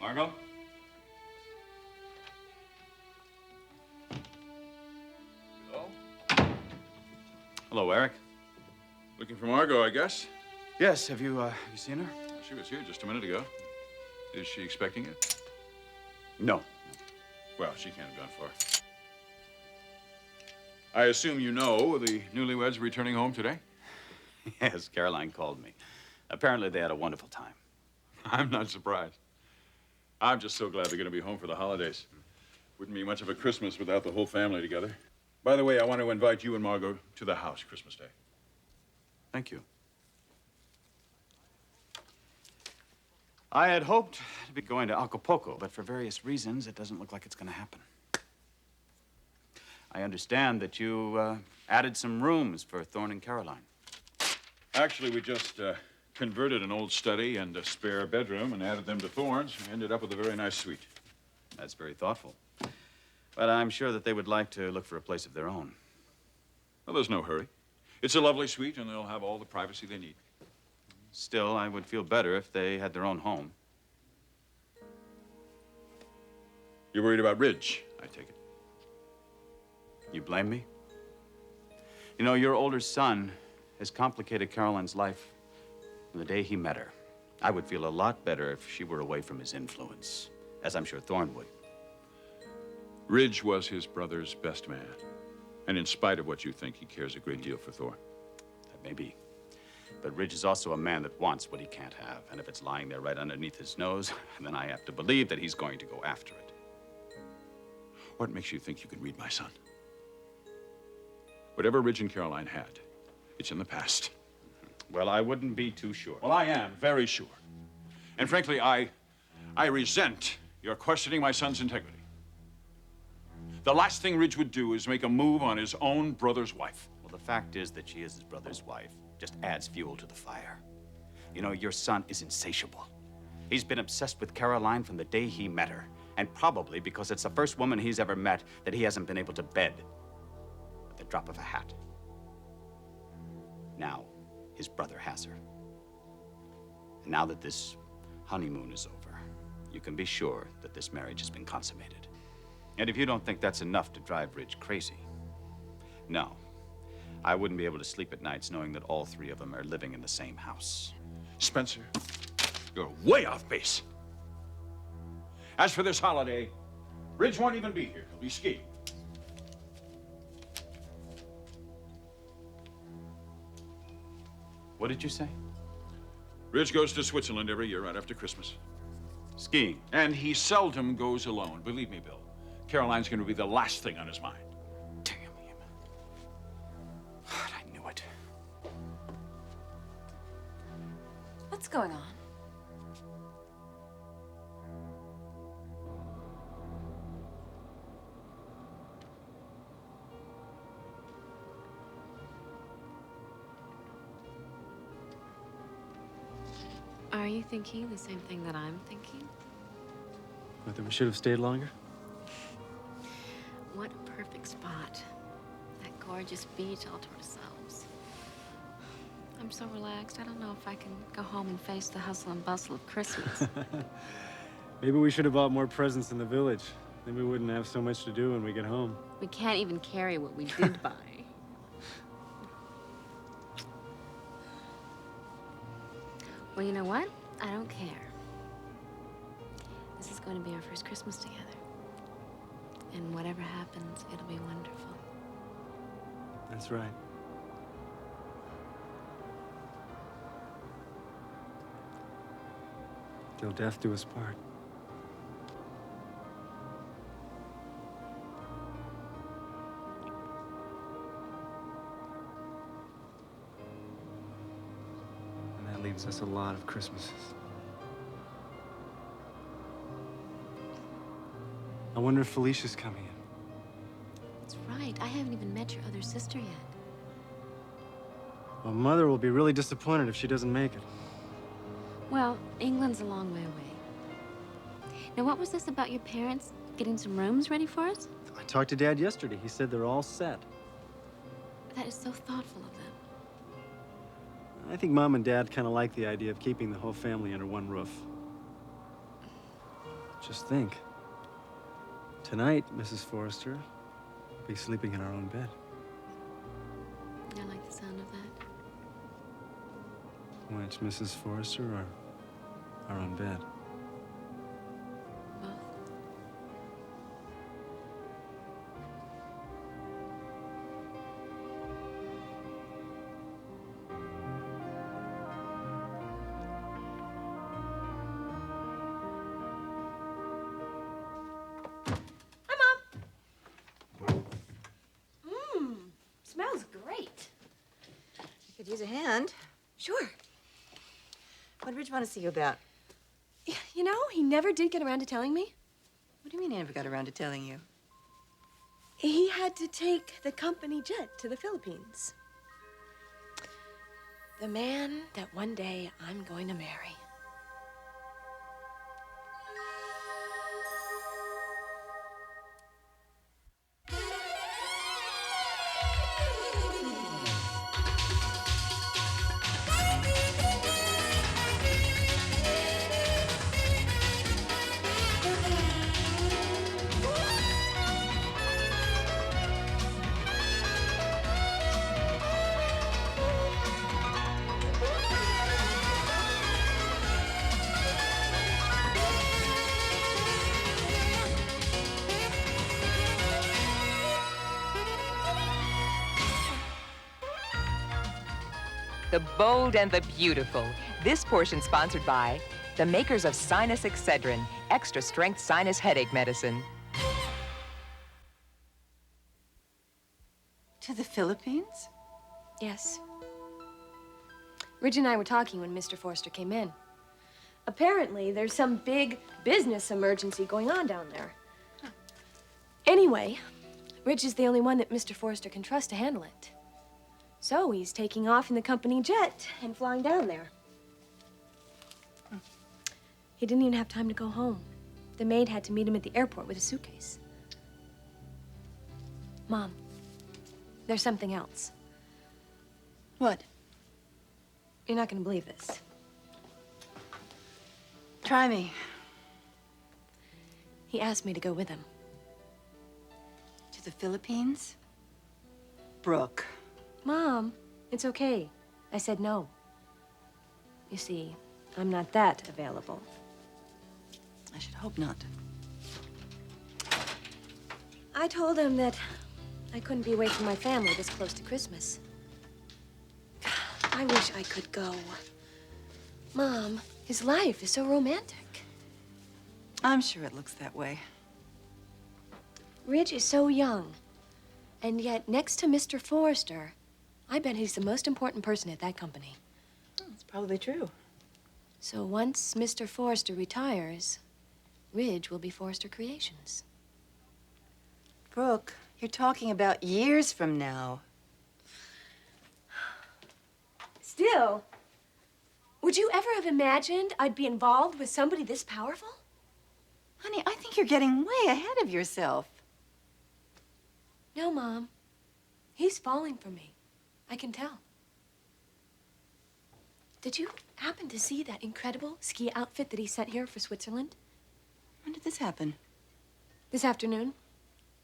Margo? Hello? Hello, Eric. Looking for Margo, I guess. Yes, have you seen her? She was here just a minute ago. Is she expecting you? No. Well, she can't have gone far. I assume you know the Newlyweds returning home today? Yes, Caroline called me. Apparently they had a wonderful time. I'm not surprised. I'm just so glad they're going to be home for the holidays. Wouldn't be much of a Christmas without the whole family together. By the way, I want to invite you and Margo to the house Christmas Day. Thank you. I had hoped to be going to Acapulco, but for various reasons, it doesn't look like it's going to happen. I understand that you added some rooms for Thorne and Caroline. Actually, we just converted an old study and a spare bedroom and added them to Thorne's and ended up with a very nice suite. That's very thoughtful. But I'm sure that they would like to look for a place of their own. Well, there's no hurry. It's a lovely suite, and they'll have all the privacy they need. Still, I would feel better if they had their own home. You're worried about Ridge, I take it. You blame me? You know, your older son has complicated Caroline's life from the day he met her. I would feel a lot better if she were away from his influence, as I'm sure Thorne would. Ridge was his brother's best man. And in spite of what you think, he cares a great deal for Thorne. That may be. But Ridge is also a man that wants what he can't have. And if it's lying there right underneath his nose, then I have to believe that he's going to go after it. What makes you think you can read my son? Whatever Ridge and Caroline had, it's in the past. Well, I wouldn't be too sure. Well, I am very sure. And frankly, I resent your questioning my son's integrity. The last thing Ridge would do is make a move on his own brother's wife. Well, the fact is that she is his brother's wife. Just adds fuel to the fire. You know, your son is insatiable. He's been obsessed with Caroline from the day he met her. And probably because it's the first woman he's ever met that he hasn't been able to bed at the drop of a hat. Now, his brother has her. And now that this honeymoon is over, you can be sure that this marriage has been consummated. And if you don't think that's enough to drive Ridge crazy, no. I wouldn't be able to sleep at nights knowing that all three of them are living in the same house. Spencer, you're way off base. As for this holiday, Ridge won't even be here. He'll be skiing. What did you say? Ridge goes to Switzerland every year right after Christmas. Skiing. And he seldom goes alone. Believe me, Bill. Caroline's going to be the last thing on his mind. Damn him. I knew it. What's going on? Are you thinking the same thing that I'm thinking? Whether we should have stayed longer? What a perfect spot. That gorgeous beach all to ourselves. I'm so relaxed. I don't know if I can go home and face the hustle and bustle of Christmas. Maybe we should have bought more presents in the village. Then we wouldn't have so much to do when we get home. We can't even carry what we did buy. Well, you know what? I don't care. This is going to be our first Christmas together. And whatever happens, it'll be wonderful. That's right. Till death do us part. And that leaves us a lot of Christmases. I wonder if Felicia's coming in. That's right. I haven't even met your other sister yet. Well, Mother will be really disappointed if she doesn't make it. Well, England's a long way away. Now, what was this about your parents getting some rooms ready for us? I talked to Dad yesterday. He said they're all set. That is so thoughtful of them. I think Mom and Dad kind of like the idea of keeping the whole family under one roof. Just think. Tonight, Mrs. Forrester will be sleeping in our own bed. I like the sound of that. Which Mrs. Forrester or our own bed? Both. Smells great. You could use a hand. Sure. What did Ridge want to see you about? You know, he never did get around to telling me. What do you mean he never got around to telling you? He had to take the company jet to the Philippines. The man that one day I'm going to marry. The bold and the beautiful. This portion sponsored by the makers of Sinus Excedrin, extra strength sinus headache medicine. To the Philippines? Yes. Ridge and I were talking when Mr. Forrester came in. Apparently, there's some big business emergency going on down there. Anyway, Ridge is the only one that Mr. Forrester can trust to handle it. So he's taking off in the company jet and flying down there. He didn't even have time to go home. The maid had to meet him at the airport with a suitcase. Mom, there's something else. What? You're not gonna believe this. Try me. He asked me to go with him. To the Philippines? Brooke. Mom, it's okay. I said no. You see, I'm not that available. I should hope not. I told him that I couldn't be away from my family this close to Christmas. I wish I could go. Mom, his life is so romantic. I'm sure it looks that way. Ridge is so young. And yet, next to Mr. Forrester, I bet he's the most important person at that company. That's probably true. So once Mr. Forrester retires, Ridge will be Forrester Creations. Brooke, you're talking about years from now. Still, would you ever have imagined I'd be involved with somebody this powerful? Honey, I think you're getting way ahead of yourself. No, Mom. He's falling for me. I can tell. Did you happen to see that incredible ski outfit that he sent here for Switzerland? When did this happen? This afternoon.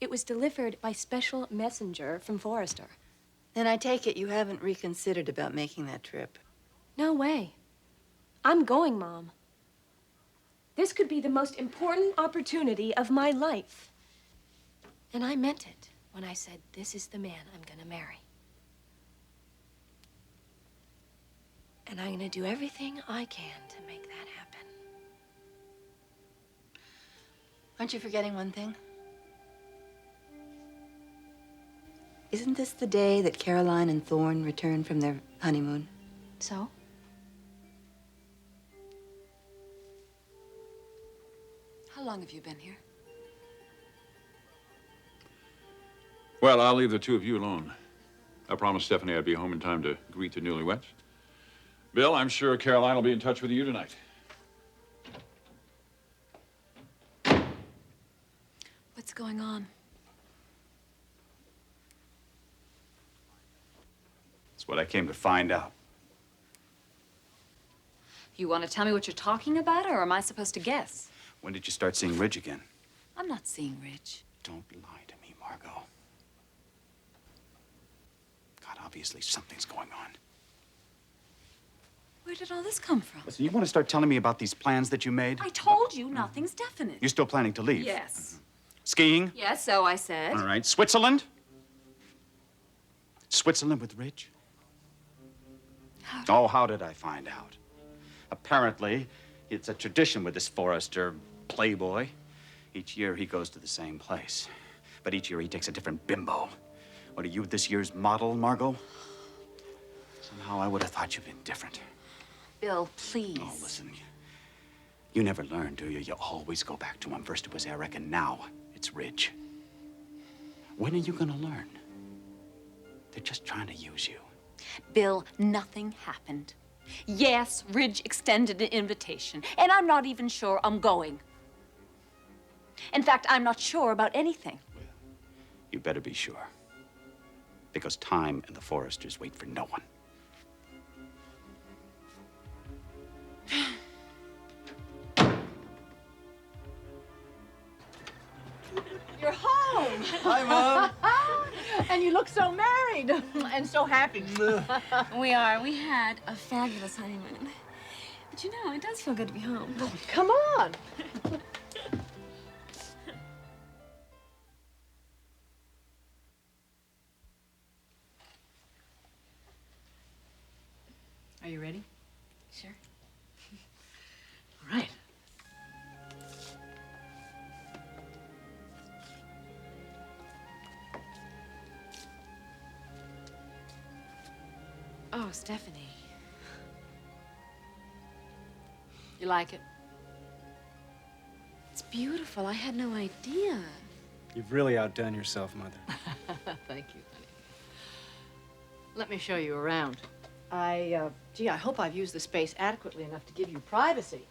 It was delivered by special messenger from Forrester. Then I take it you haven't reconsidered about making that trip. No way. I'm going, Mom. This could be the most important opportunity of my life. And I meant it when I said, this is the man I'm gonna marry. And I'm gonna do everything I can to make that happen. Aren't you forgetting one thing? Isn't this the day that Caroline and Thorne returned from their honeymoon? So? How long have you been here? Well, I'll leave the two of you alone. I promised Stephanie I'd be home in time to greet the newlyweds. Bill, I'm sure Caroline will be in touch with you tonight. What's going on? It's what I came to find out. You want to tell me what you're talking about, or am I supposed to guess? When did you start seeing Ridge again? I'm not seeing Ridge. Don't lie to me, Margot. God, obviously something's going on. Where did all this come from? Listen, you want to start telling me about these plans that you made? I told you nothing's definite. You're still planning to leave? Yes. Skiing? Yes, so I said. All right. Switzerland? Switzerland with Ridge? Oh, how did I find out? Apparently, it's a tradition with this Forrester playboy. Each year he goes to the same place. But each year he takes a different bimbo. What, are you this year's model, Margot? Somehow I would have thought you'd been different. Bill, please. Oh, listen. You never learn, do you? You always go back to him. First it was Eric, and now it's Ridge. When are you gonna learn? They're just trying to use you. Bill, nothing happened. Yes, Ridge extended an invitation, and I'm not even sure I'm going. In fact, I'm not sure about anything. You better be sure. Because time and the Forresters wait for no one. You're home. Hi, Mom. And you look so married and so happy. We are. We had a fabulous honeymoon. But you know, it does feel good to be home. Come on. Are you ready? Sure. All right. Oh, Stephanie. You like it? It's beautiful. I had no idea. You've really outdone yourself, Mother. Thank you, honey. Let me show you around. Gee, I hope I've used the space adequately enough to give you privacy.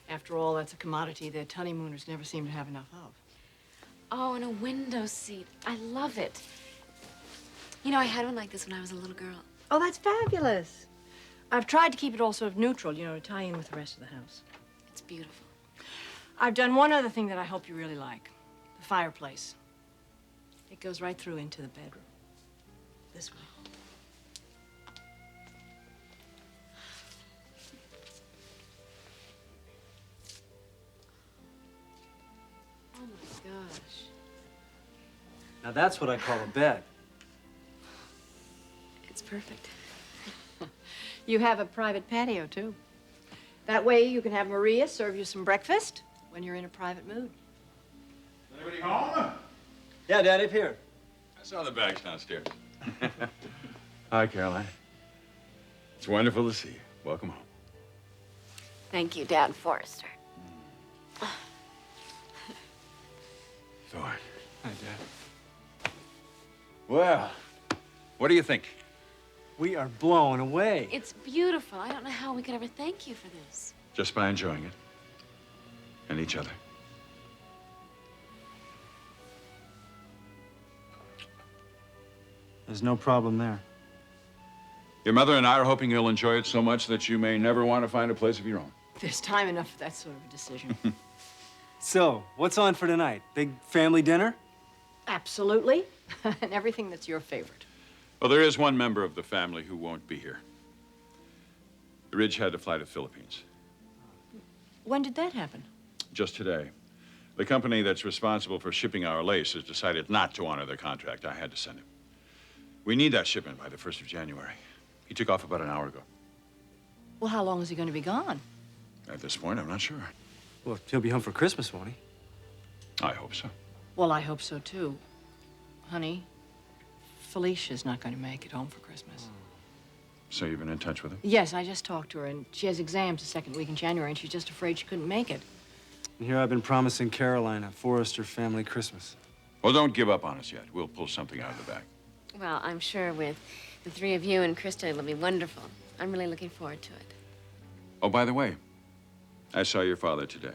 After all, that's a commodity that honeymooners never seem to have enough of. Oh, and a window seat. I love it. You know, I had one like this when I was a little girl. Oh, that's fabulous. I've tried to keep it all sort of neutral, you know, to tie in with the rest of the house. It's beautiful. I've done one other thing that I hope you really like. The fireplace. It goes right through into the bedroom. This way. Oh, my gosh. Now that's what I call a bed. It's perfect. You have a private patio, too. That way you can have Maria serve you some breakfast when you're in a private mood. Anybody home? Yeah, Daddy, up here. I saw the bags downstairs. Hi, Caroline. It's wonderful to see you. Welcome home. Thank you, Dad Forrester. Thorne. Hi, Dad. Well, what do you think? We are blown away. It's beautiful. I don't know how we could ever thank you for this. Just by enjoying it. And each other. There's no problem there. Your mother and I are hoping you'll enjoy it so much that you may never want to find a place of your own. There's time enough for that sort of a decision. So, what's on for tonight? Big family dinner? Absolutely. And everything that's your favorite. Well, there is one member of the family who won't be here. Ridge had to fly to the Philippines. When did that happen? Just today. The company that's responsible for shipping our lace has decided not to honor their contract. I had to send him. We need that shipment by the 1st of January. He took off about an hour ago. Well, how long is he going to be gone? At this point, I'm not sure. Well, he'll be home for Christmas, won't he? I hope so. Well, I hope so, too. Honey, Felicia's not going to make it home for Christmas. So you've been in touch with him? Yes, I just talked to her, and she has exams the second week in January, and she's just afraid she couldn't make it. And here I've been promising Caroline a Forrester family Christmas. Well, don't give up on us yet. We'll pull something out of the bag. Well, I'm sure with the three of you and Krista, it'll be wonderful. I'm really looking forward to it. Oh, by the way, I saw your father today.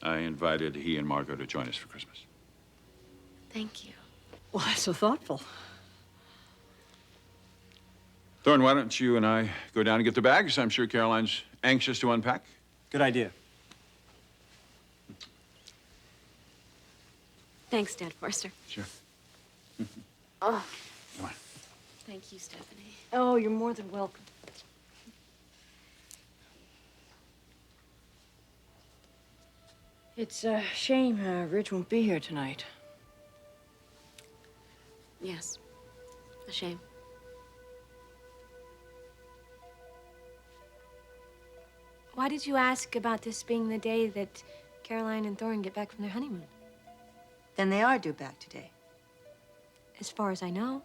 I invited he and Margo to join us for Christmas. Thank you. Well, that's so thoughtful. Thorne, why don't you and I go down and get the bags? I'm sure Caroline's anxious to unpack. Good idea. Thanks, Dad Forster. Sure. Oh, Come on. Thank you, Stephanie. oh, you're more than welcome. It's a shame Ridge won't be here tonight. Yes. A shame. Why did you ask about this being the day that Caroline and Thorne get back from their honeymoon? Then they are due back today. As far as I know.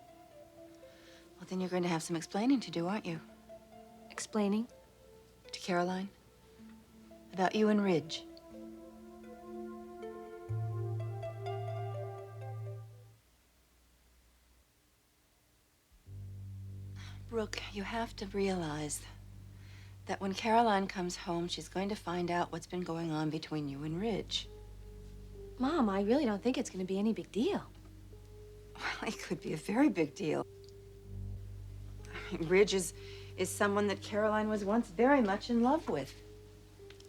Well, then you're going to have some explaining to do, aren't you? Explaining? To Caroline? About you and Ridge. Brooke, you have to realize that when Caroline comes home, she's going to find out what's been going on between you and Ridge. Mom, I really don't think it's going to be any big deal. Well, it could be a very big deal. I mean, Ridge is someone that Caroline was once very much in love with.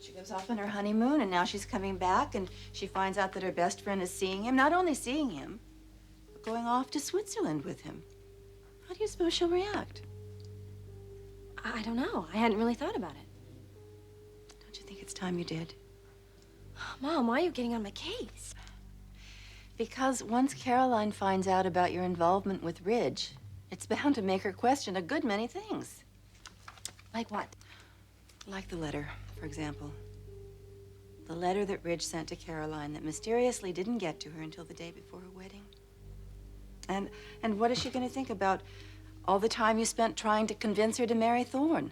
She goes off on her honeymoon, and now she's coming back, and she finds out that her best friend is seeing him. Not only seeing him, but going off to Switzerland with him. How do you suppose she'll react? I don't know. I hadn't really thought about it. Don't you think it's time you did? Mom, why are you getting on my case? Because once Caroline finds out about your involvement with Ridge, it's bound to make her question a good many things. Like what? Like the letter, for example. The letter that Ridge sent to Caroline that mysteriously didn't get to her until the day before her wedding. And what is she going to think about all the time you spent trying to convince her to marry Thorne?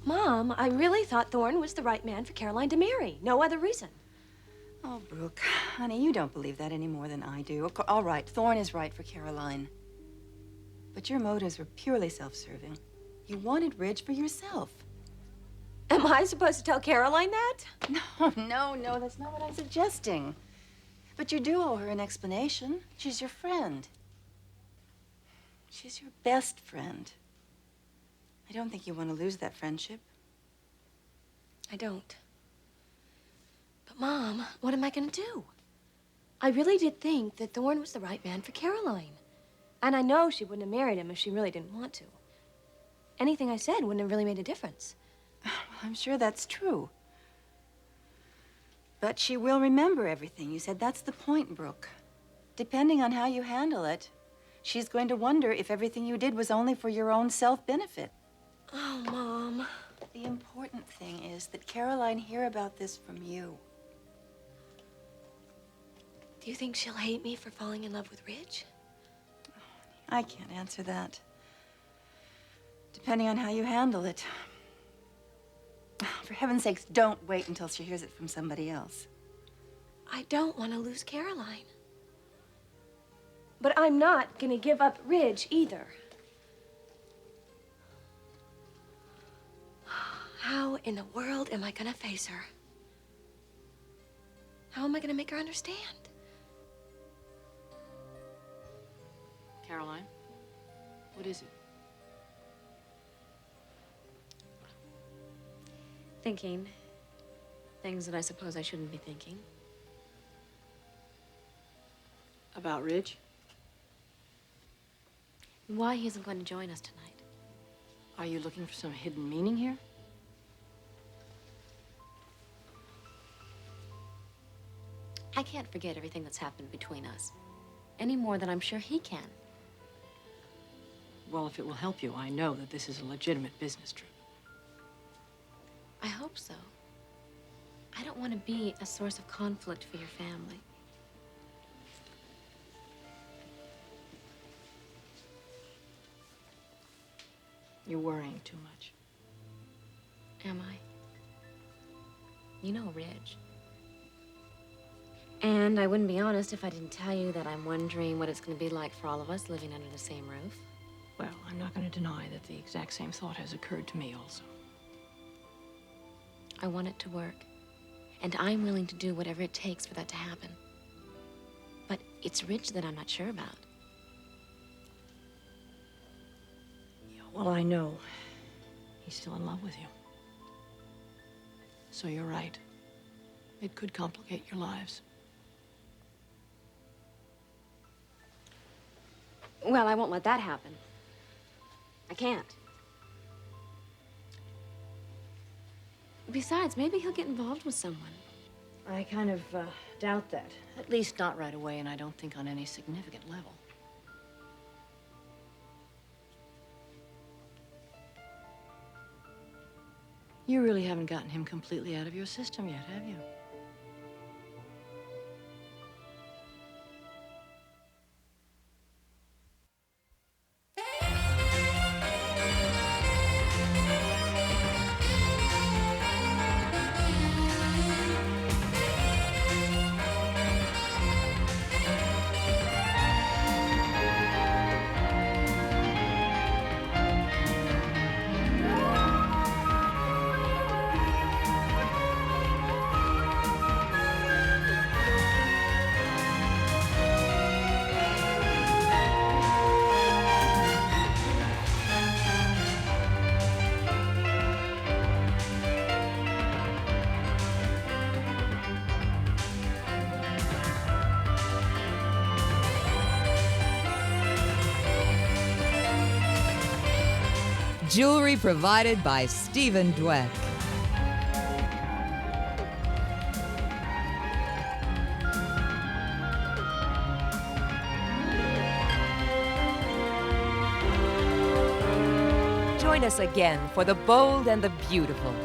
Mom, I really thought Thorne was the right man for Caroline to marry. No other reason. Oh, Brooke, honey, you don't believe that any more than I do. All right, Thorne is right for Caroline. But your motives were purely self-serving. You wanted Ridge for yourself. Am I supposed to tell Caroline that? No, that's not what I'm suggesting. But you do owe her an explanation. She's your friend. She's your best friend. I don't think you want to lose that friendship. I don't. But, Mom, what am I going to do? I really did think that Thorne was the right man for Caroline. And I know she wouldn't have married him if she really didn't want to. Anything I said wouldn't have really made a difference. Well, I'm sure that's true. But she will remember everything you said. That's the point, Brooke. Depending on how you handle it, she's going to wonder if everything you did was only for your own self-benefit. Oh, Mom. The important thing is that Caroline hear about this from you. Do you think she'll hate me for falling in love with Ridge? I can't answer that. Depending on how you handle it. For heaven's sakes, don't wait until she hears it from somebody else. I don't want to lose Caroline. But I'm not going to give up Ridge either. How in the world am I going to face her? How am I going to make her understand? Caroline, what is it? Thinking. Things that I suppose I shouldn't be thinking. About Ridge? Why he isn't going to join us tonight. Are you looking for some hidden meaning here? I can't forget everything that's happened between us. Any more than I'm sure he can. Well, if it will help you, I know that this is a legitimate business trip. I hope so. I don't want to be a source of conflict for your family. You're worrying too much. Am I? You know Ridge. And I wouldn't be honest if I didn't tell you that I'm wondering what it's going to be like for all of us living under the same roof. Well, I'm not going to deny that the exact same thought has occurred to me also. I want it to work. And I'm willing to do whatever it takes for that to happen. But it's Ridge that I'm not sure about. Yeah, well, I know he's still in love with you. So you're right. It could complicate your lives. Well, I won't let that happen. I can't. Besides, maybe he'll get involved with someone. I kind of doubt that. At least not right away, and I don't think on any significant level. You really haven't gotten him completely out of your system yet, have you? Jewelry provided by Stephen Dweck. Join us again for The Bold and the Beautiful,